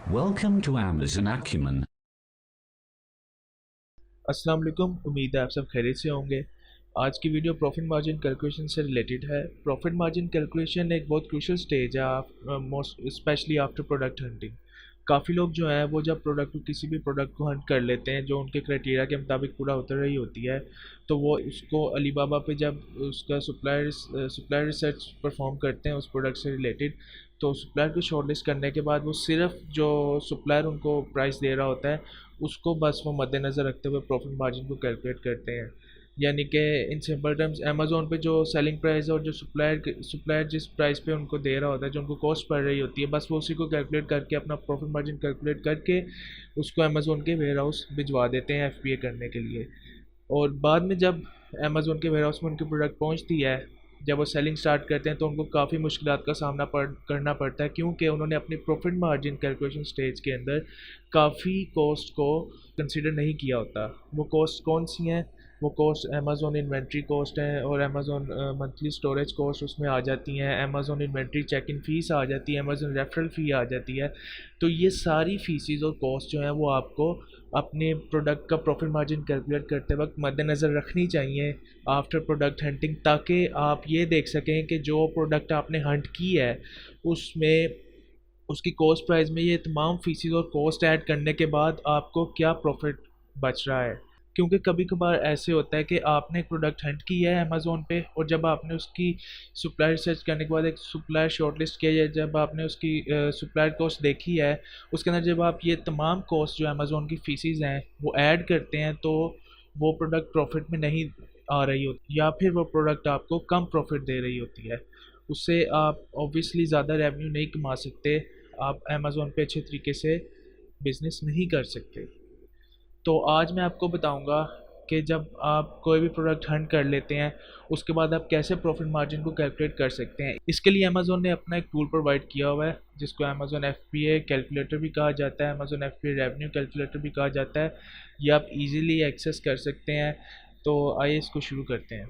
Welcome to Amazon Acumen. अस्सलाम वालेकुम। उम्मीद है आप सब खैरियत से होंगे। आज की वीडियो प्रॉफिट मार्जिन कैलकुलेशन से रिलेटेड है। प्रॉफिट मार्जिन कैलकुलेशन एक बहुत क्रूशियल स्टेज है, most specially after product hunting. काफ़ी लोग जो है वो जब किसी भी प्रोडक्ट को हंट कर लेते हैं जो उनके क्राइटेरिया के मुताबिक पूरा होता रही होती है, तो वो उसको अलीबाबा पे जब उसका सप्लायर रिसर्च परफॉर्म करते हैं उस प्रोडक्ट से रिलेटेड, तो सप्लायर को शॉर्टलिस्ट करने के बाद वो सिर्फ जो सप्लायर उनको प्राइस दे रहा होता है उसको बस वो मद्देनज़र रखते हुए प्रॉफिट मार्जिन को कैलकुलेट करते हैं। यानी कि इन सिंपल टर्म्स अमेज़ोन पे जो सेलिंग प्राइस है और जो सप्लायर जिस प्राइस पे उनको दे रहा होता है, जो उनको कॉस्ट पड़ रही होती है, बस वो उसी को कैलकुलेट करके अपना प्रॉफिट मार्जिन कैलकुलेट करके उसको अमेज़ोन के वेयर हाउस भिजवा देते हैं FBA करने के लिए। और बाद में जब अमेज़ोन के वेयर हाउस में उनकी प्रोडक्ट पहुंचती है, जब वो सेलिंग स्टार्ट करते हैं तो उनको काफ़ी मुश्किलात का सामना करना पड़ता है, क्योंकि उन्होंने अपनी प्रॉफिट मार्जिन कैलकुलेशन स्टेज के अंदर काफ़ी कॉस्ट को कंसिडर नहीं किया होता। वो कॉस्ट कौन सी हैं? वो कॉस्ट अमेज़ोन इन्वेंट्री कॉस्ट है और अमेज़ोन मंथली स्टोरेज कॉस्ट उसमें आ जाती हैं, Amazon inventory check in fees आ जाती है, अमेज़ोन रेफरल फ़ी आ जाती है। तो ये सारी फ़ीसेस और कॉस्ट जो हैं वो आपको अपने प्रोडक्ट का प्रॉफिट मार्जिन कैलकुलेट करते वक्त मद्देनज़र रखनी चाहिए आफ्टर प्रोडक्ट हंटिंग, ताकि आप ये देख सकें कि जो प्रोडक्ट आपने हंट की है उसमें उसकी कॉस्ट प्राइस में ये तमाम फीसेस और कॉस्ट ऐड करने के बाद आपको क्या प्रॉफिट बच रहा है। क्योंकि कभी कभार ऐसे होता है कि आपने एक प्रोडक्ट हंट की है अमेज़ोन पे, और जब आपने उसकी सप्लायर रिसर्च करने के बाद एक सप्लायर शॉर्टलिस्ट किया है, जब आपने उसकी सप्लायर कॉस्ट देखी है, उसके अंदर जब आप ये तमाम कॉस्ट जो अमेज़ोन की फीसेस हैं वो ऐड करते हैं, तो वो प्रोडक्ट प्रॉफिट में नहीं आ रही होती, या फिर वो प्रोडक्ट आपको कम प्रॉफिट दे रही होती है। उससे आप ऑब्वियसली ज़्यादा रेवेन्यू नहीं कमा सकते, आप अमेज़ोन पे अच्छे तरीके से बिज़नेस नहीं कर सकते। तो आज मैं आपको बताऊंगा कि जब आप कोई भी प्रोडक्ट हंट कर लेते हैं उसके बाद आप कैसे प्रॉफिट मार्जिन को कैलकुलेट कर सकते हैं। इसके लिए अमेज़ोन ने अपना एक टूल प्रोवाइड किया हुआ है जिसको अमेज़ोन FBA कैलकुलेटर भी कहा जाता है, अमेज़ोन FBA रेवेन्यू कैलकुलेटर भी कहा जाता है। ये आप इजीली एक्सेस कर सकते हैं। तो आइए इसको शुरू करते हैं।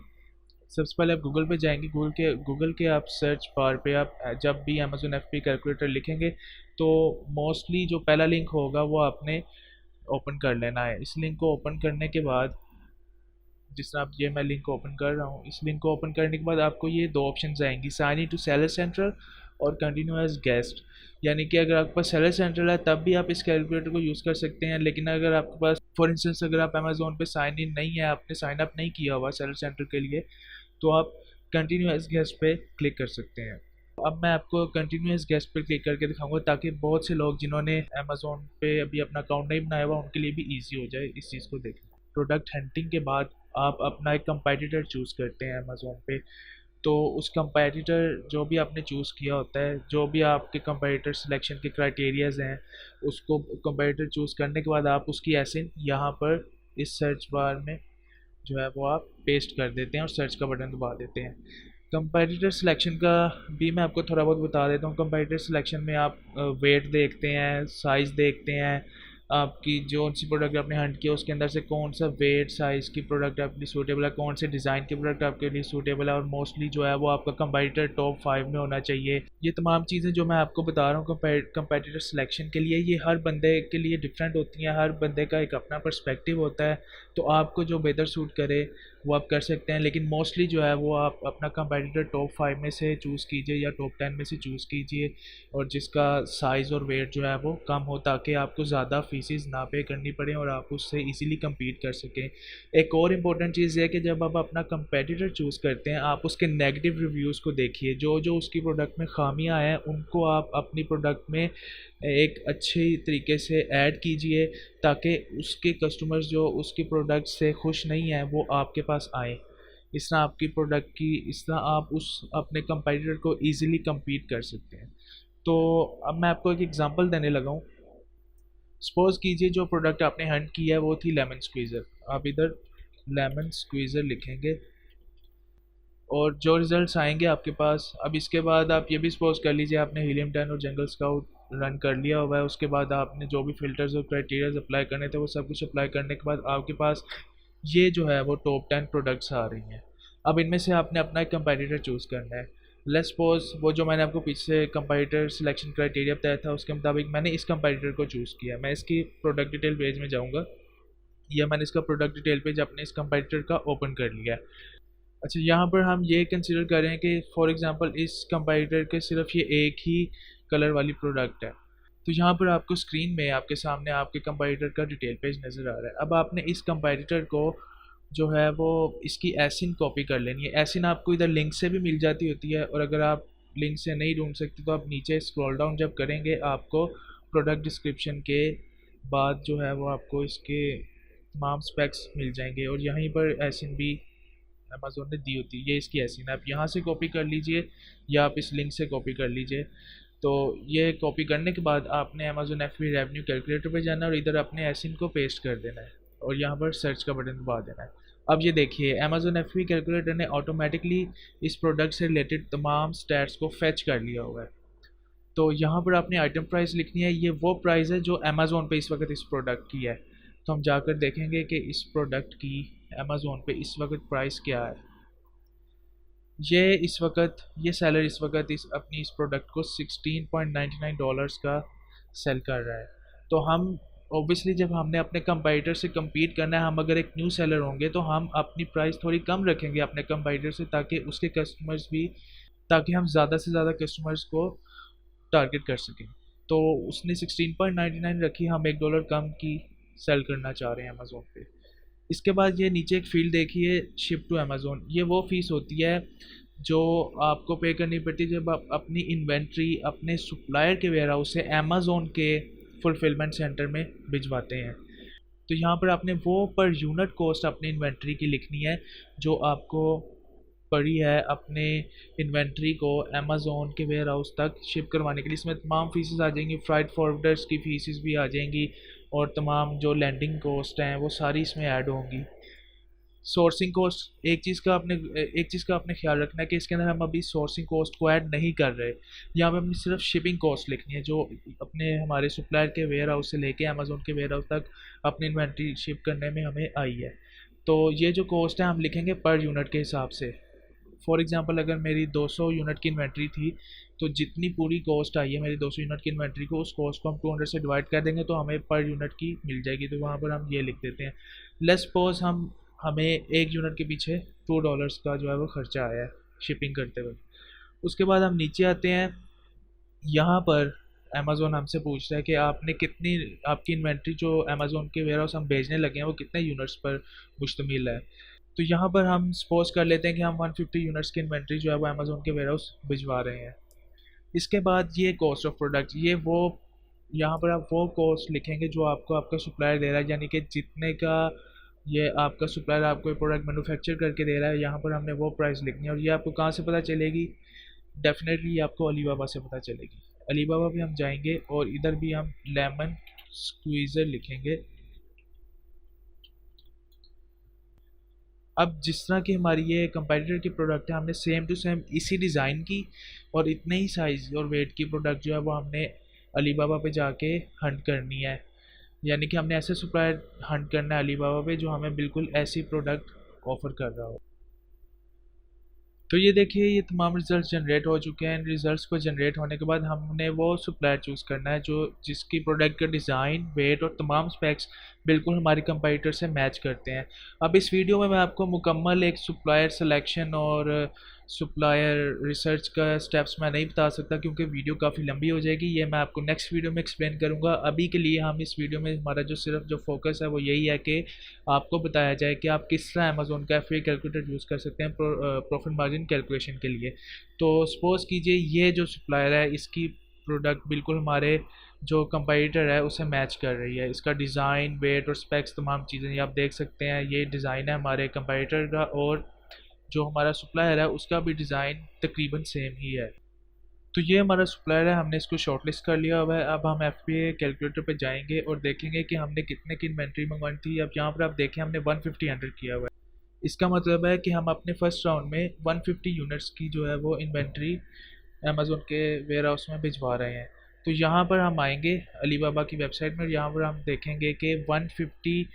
सबसे पहले आप गूगल पे जाएंगे, गूगल के आप सर्च बार पे आप जब भी अमेज़ोन FBA कैलकुलेटर लिखेंगे तो मोस्टली जो पहला लिंक होगा वो आपने ओपन कर लेना है। इस लिंक को ओपन करने के बाद, जिस तरह आप ये मैं लिंक को ओपन कर रहा हूँ, इस लिंक को ओपन करने के बाद आपको ये दो ऑप्शन आएंगी, sign in to seller central और कंटिन्यू एज गेस्ट। यानी कि अगर आपके पास सेलर सेंट्रल है तब भी आप इस कैलकुलेटर को यूज़ कर सकते हैं, लेकिन अगर आपके पास फॉर इंस्टेंस अगर आप अमेज़ोन पे साइन इन नहीं है, आपने साइन अप नहीं किया हुआ सेलर सेंट्रल के लिए, तो आप कंटिन्यू एज गेस्ट पे क्लिक कर सकते हैं। अब मैं आपको कंटिन्यूस गेस्ट पे क्लिक करके दिखाऊंगा ताकि बहुत से लोग जिन्होंने अमेज़ोन पे अभी अपना अकाउंट नहीं बनाया हुआ उनके लिए भी इजी हो जाए इस चीज़ को देखना। प्रोडक्ट हंटिंग के बाद आप अपना एक कंपेटिटर चूज़ करते हैं अमेज़ोन पे। तो उस कंपेटिटर जो भी आपने चूज़ किया होता है, जो भी आपके कंपेटिटर सिलेक्शन के क्राइटेरियाज हैं, उसको कंपेटिटर चूज़ करने के बाद आप उसकी एसिन यहाँ पर इस सर्च बार में जो है वो आप पेस्ट कर देते हैं और सर्च का बटन दबा देते हैं। कंपेटिटर सिलेक्शन का भी मैं आपको थोड़ा बहुत बता देता हूँ। कंपेटिटर सिलेक्शन में आप वेट देखते हैं, साइज़ देखते हैं, आपकी जो सी प्रोडक्ट आपने हंट किया उसके अंदर से कौन सा वेट साइज़ की प्रोडक्ट आपके लिए सूटेबल है, कौन से डिज़ाइन की प्रोडक्ट आपके लिए सूटेबल है, और मोस्टली जो है वो आपका कंपेटिटर टॉप 5 में होना चाहिए। ये तमाम चीज़ें जो मैं आपको बता रहा हूँ कंपेटिटर सिलेक्शन के लिए, ये हर बंदे के लिए डिफरेंट होती हैं, हर बंदे का एक अपना पर्सपेक्टिव होता है। तो आपको जो बेहतर सूट करे वो आप कर सकते हैं, लेकिन मोस्टली जो है वो आप अपना कंपेटिटर टॉप 5 में से चूज़ कीजिए या टॉप 10 में से चूज़ कीजिए, और जिसका साइज़ और वेट जो है वो कम हो, ताकि आपको ज़्यादा फीसिस ना पे करनी पड़े और आप उससे इजीली compete कर सकें। एक और इम्पोर्टेंट चीज़ है कि जब आप अपना कंपेटिटर चूज़ करते हैं आप उसके नेगेटिव रिव्यूज़ को देखिए, जो जो उसकी प्रोडक्ट में खामियां हैं उनको आप अपनी प्रोडक्ट में एक अच्छी तरीके से ऐड कीजिए, ताकि उसके कस्टमर्स जो उसकी प्रोडक्ट से खुश नहीं हैं वो आपके पास आए। इस तरह आपकी प्रोडक्ट की, इस तरह आप उस अपने कंपेटिटर को ईज़िली compete कर सकते हैं। तो अब मैं आपको एक एग्जांपल देने लगा हूँ। सपोज़ कीजिए जो प्रोडक्ट आपने हंट की है वो थी लेमन स्क्वीज़र। आप इधर लेमन स्क्वीज़र लिखेंगे और जो रिज़ल्ट्स आएंगे आपके पास, अब इसके बाद आप ये भी सपोज कर लीजिए आपने हीलियम 10 और जंगल स्काउट रन कर लिया हुआ है, उसके बाद आपने जो भी फ़िल्टर्स और क्राइटेरियाज अप्लाई करने थे वो सब कुछ अप्लाई करने के बाद आपके पास ये जो है वो टॉप 10 प्रोडक्ट्स आ रही हैं। अब इनमें से आपने अपना एक कंपेटिटर चूज़ करना है। लेट्स सपोज वो जो मैंने आपको पीछे कंपैरेटर सिलेक्शन क्राइटेरिया बताया था उसके मुताबिक मैंने इस कंपैरेटर को चूज़ किया। मैं इसकी प्रोडक्ट डिटेल पेज में जाऊँगा, या मैंने इसका प्रोडक्ट डिटेल पेज अपने इस कंपैरेटर का ओपन कर लिया। अच्छा, यहाँ पर हम ये कंसिडर करें कि फॉर एग्जांपल इस कंपैरेटर के सिर्फ ये एक ही कलर वाली प्रोडक्ट है, तो यहाँ पर आपको स्क्रीन में आपके सामने आपके कंपैरेटर का डिटेल पेज नज़र आ रहा है। अब आपने इस कंपैरेटर को जो है वो इसकी एसिन कॉपी कर लेनी है। एसिन आपको इधर लिंक से भी मिल जाती होती है, और अगर आप लिंक से नहीं ढूंढ सकते तो आप नीचे स्क्रॉल डाउन जब करेंगे आपको प्रोडक्ट डिस्क्रिप्शन के बाद जो है वो आपको इसके तमाम स्पेक्स मिल जाएंगे, और यहीं पर एसिन भी अमेज़ोन ने दी होती है। ये इसकी एसिन आप यहाँ से कॉपी कर लीजिए या आप इस लिंक से कॉपी कर लीजिए। तो ये कॉपी करने के बाद आपने अमेज़ोन FBA रेवेन्यू कैलकुलेटर पे जाना है और इधर अपने एसिन को पेस्ट कर देना है और यहाँ पर सर्च का बटन दबा देना है। अब ये देखिए अमेज़ोन FBA कैलकुलेटर ने ऑटोमेटिकली इस प्रोडक्ट से रिलेटेड तमाम स्टैट्स को फेच कर लिया हुआ है। तो यहाँ पर आपने आइटम प्राइस लिखनी है। ये वो प्राइस है जो अमेज़ोन पे इस वक्त इस प्रोडक्ट की है। तो हम जाकर देखेंगे कि इस प्रोडक्ट की अमेज़ोन पे इस वक्त प्राइस क्या है। ये सेलर इस वक्त अपनी इस प्रोडक्ट को $16.99 का सेल कर रहा है। तो हम ऑब्वियसली जब हमने अपने कंपैरेटर से compete करना है, हम अगर एक न्यू सेलर होंगे तो हम अपनी प्राइस थोड़ी कम रखेंगे अपने कंपैरेटर से, ताकि हम ज़्यादा से ज़्यादा कस्टमर्स को टारगेट कर सकें। तो उसने 16.99 रखी, हम $1 कम की सेल करना चाह रहे हैं अमेज़ोन पे। इसके बाद ये नीचे एक फील्ड देखिए, शिप टू अमेज़ोन। ये वो फीस होती है जो आपको पे करनी पड़ती है जब आप अपनी इन्वेंट्री अपने सप्लायर के वेयर हाउस से अमेज़ोन के फुलफिलमेंट सेंटर में भिजवाते हैं। तो यहाँ पर आपने वो पर यूनिट कॉस्ट अपनी इन्वेंट्री की लिखनी है जो आपको पड़ी है अपने इन्वेंट्री को अमेज़ोन के वेयर हाउस तक शिप करवाने के लिए। इसमें तमाम फीसेस आ जाएंगी, फ्राइट फॉरवर्डर्स की फीसेस भी आ जाएंगी, और तमाम जो लैंडिंग कॉस्ट हैं वो सारी इसमें ऐड होंगी। सोर्सिंग कॉस्ट एक चीज़ का आपने ख्याल रखना है कि इसके अंदर हम अभी सोर्सिंग कॉस्ट को ऐड नहीं कर रहे। यहाँ पे हमने सिर्फ शिपिंग कॉस्ट लिखनी है जो अपने हमारे सप्लायर के वेयर हाउस से लेके अमेज़ोन के वेयर हाउस तक अपनी इन्वेंट्री शिप करने में हमें आई है। तो ये जो कॉस्ट है हम लिखेंगे पर यूनिट के हिसाब से। फॉर एग्जांपल अगर मेरी 200 यूनिट की इन्वेंट्री थी तो जितनी पूरी कॉस्ट आई है मेरी 200 यूनिट की इन्वेंट्री को, उस कॉस्ट को हम 200 से डिवाइड कर देंगे तो हमें पर यूनिट की मिल जाएगी। तो वहाँ पर हम ये लिख देते हैं। लेट्स सपोज हमें एक यूनिट के पीछे $2 का जो है वो खर्चा आया है शिपिंग करते हुए। उसके बाद हम नीचे आते हैं, यहाँ पर अमेज़ोन हमसे पूछ रहा है कि आपने कितनी आपकी इन्वेंट्री जो अमेज़ोन के वेयर हाउस हम भेजने लगे हैं वो कितने यूनिट्स पर मुश्तमिल है। तो यहाँ पर हम सपोज कर लेते हैं कि हम 150 यूनिट्स की इन्वेंट्री जो है वो अमेज़ोन के वेयर हाउस भिजवा रहे हैं। इसके बाद ये कॉस्ट ऑफ प्रोडक्ट, ये वो यहाँ पर आप वो कॉस्ट लिखेंगे जो आपको आपका सप्लायर दे रहा है, यानी कि जितने का ये आपका सप्लायर आपको प्रोडक्ट मैन्युफैक्चर करके दे रहा है, यहाँ पर हमने वो प्राइस लिखनी है। और ये आपको कहाँ से पता चलेगी? डेफिनेटली आपको अलीबाबा से पता चलेगी। अलीबाबा भी हम जाएंगे और इधर भी हम लेमन स्क्वीज़र लिखेंगे। अब जिस तरह की हमारी ये कंपेटिटर की प्रोडक्ट है, हमने सेम टू सेम इसी डिज़ाइन की और इतने ही साइज़ और वेट की प्रोडक्ट जो है वो हमने अलीबाबा पे जाके हंट करनी है। यानी कि हमने ऐसे सप्लायर हंट करना है अलीबाबा पे जो हमें बिल्कुल ऐसी प्रोडक्ट ऑफ़र कर रहा हो। तो ये देखिए ये तमाम रिज़ल्ट जनरेट हो चुके हैं। इन रिज़ल्ट्स को जनरेट होने के बाद हमने वो सप्लायर चूज़ करना है जो जिसकी प्रोडक्ट का डिज़ाइन, वेट और तमाम स्पेक्स बिल्कुल हमारे कंपैरेटर से मैच करते हैं। अब इस वीडियो में मैं आपको मुकम्मल एक सप्लायर सिलेक्शन और सप्लायर रिसर्च का स्टेप्स मैं नहीं बता सकता क्योंकि वीडियो काफ़ी लंबी हो जाएगी। ये मैं आपको नेक्स्ट वीडियो में एक्सप्लेन करूँगा। अभी के लिए हम इस वीडियो में हमारा जो सिर्फ जो फोकस है वो यही है कि आपको बताया जाए कि आप किस तरह अमेज़ोन का FBA कैलकुलेटर यूज़ कर सकते हैं प्रॉफिट मार्जिन कैलकुलेशन के लिए। तो सपोज़ कीजिए ये जो सप्लायर है इसकी प्रोडक्ट बिल्कुल हमारे जो कंपैरेटर है उसे मैच कर रही है। इसका डिज़ाइन, वेट और स्पेक्स तमाम चीज़ें ये आप देख सकते हैं। ये डिज़ाइन है हमारे कंपैरेटर का और जो हमारा सप्लायर है उसका भी डिज़ाइन तकरीबन सेम ही है। तो ये हमारा सप्लायर है, हमने इसको शॉर्टलिस्ट कर लिया हुआ है। अब हम FBA कैलकुलेटर पे जाएंगे और देखेंगे कि हमने कितने की इन्वेंट्री मंगवानी थी। अब यहाँ पर आप देखें हमने 150 एंटर किया हुआ है। इसका मतलब है कि हम अपने फर्स्ट राउंड में 150 यूनिट्स की जो है वो इन्वेंट्री अमेज़ोन के वेयर हाउस में भिजवा रहे हैं। तो यहाँ पर हम आएंगे अलीबाबा की वेबसाइट में, यहाँ पर हम देखेंगे कि 150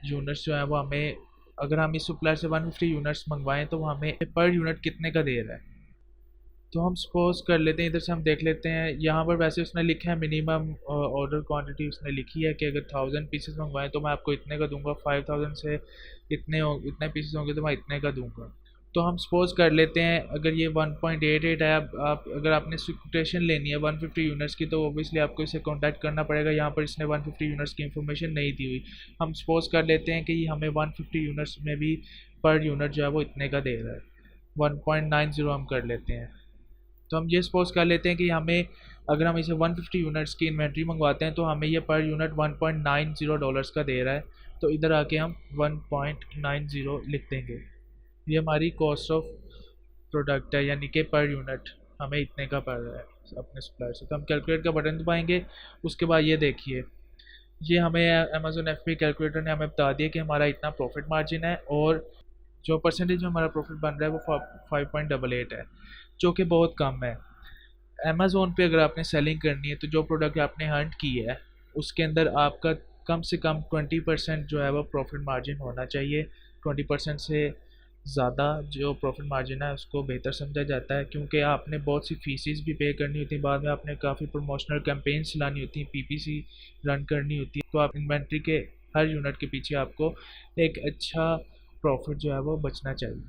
यूनिट्स जो है वो हमें, अगर हम इस सप्लायर से 150 यूनिट्स मंगवाएं तो वो हमें पर यूनिट कितने का दे रहा है। तो हम सपोज कर लेते हैं, इधर से हम देख लेते हैं, यहाँ पर वैसे उसने लिखा है मिनिमम ऑर्डर क्वांटिटी उसने लिखी है कि अगर 1000 पीसेस मंगवाएं तो मैं आपको इतने का दूंगा, 5000 से इतने पीसेस होंगे तो मैं इतने का दूंगा। तो हम सपोज कर लेते हैं अगर ये 1.88 है, आप अगर आपने कोटेशन लेनी है 150 यूनिट्स की तो ओबियसली आपको इसे कांटेक्ट करना पड़ेगा। यहाँ पर इसने 150 यूनिट्स की इंफॉर्मेशन नहीं दी हुई। हम सपोज कर लेते हैं कि हमें 150 यूनिट्स में भी पर यूनिट जो है वो इतने का दे रहा है, 1.90 हम कर लेते हैं। तो हम ये सपोज कर लेते हैं कि हमें अगर हम इसे 150 यूनिट्स की इन्वेंट्री मंगवाते हैं तो हमें ये पर यूनिट 1.90 डॉलर्स का दे रहा है। तो इधर आके हम 1.90 लिख देंगे। ये हमारी कॉस्ट ऑफ प्रोडक्ट है, यानी कि पर यूनिट हमें इतने का पड़ रहा है अपने सप्लायर से। तो हम कैलकुलेट का बटन दबाएंगे। उसके बाद ये देखिए, ये हमें अमेजोन एफ कैलकुलेटर ने हमें बता दिया कि हमारा इतना प्रॉफिट मार्जिन है और जो परसेंटेज में हमारा प्रॉफिट बन रहा है वो 5.88 है, जो कि बहुत कम है। अमेज़ोन पे अगर आपने सेलिंग करनी है तो जो प्रोडक्ट आपने हंट की है उसके अंदर आपका कम से कम 20% जो है वो प्रॉफिट मार्जिन होना चाहिए। 20% से ज़्यादा जो प्रॉफिट मार्जिन है उसको बेहतर समझा जाता है, क्योंकि आपने बहुत सी फीसिस भी पे करनी होती है, बाद में आपने काफ़ी प्रमोशनल कैंपेन्स चलानी होती हैं, पीपीसी रन करनी होती है। तो आप इन्वेंट्री के हर यूनिट के पीछे आपको एक अच्छा प्रॉफिट जो है वो बचना चाहिए।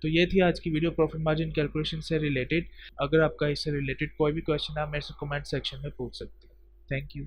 तो ये थी आज की वीडियो प्रॉफिट मार्जिन कैलकुलेशन से रिलेटेड। अगर आपका इससे रिलेटेड कोई भी क्वेश्चन है आप मेरे से कमेंट सेक्शन में पूछ सकते हैं। Thank you.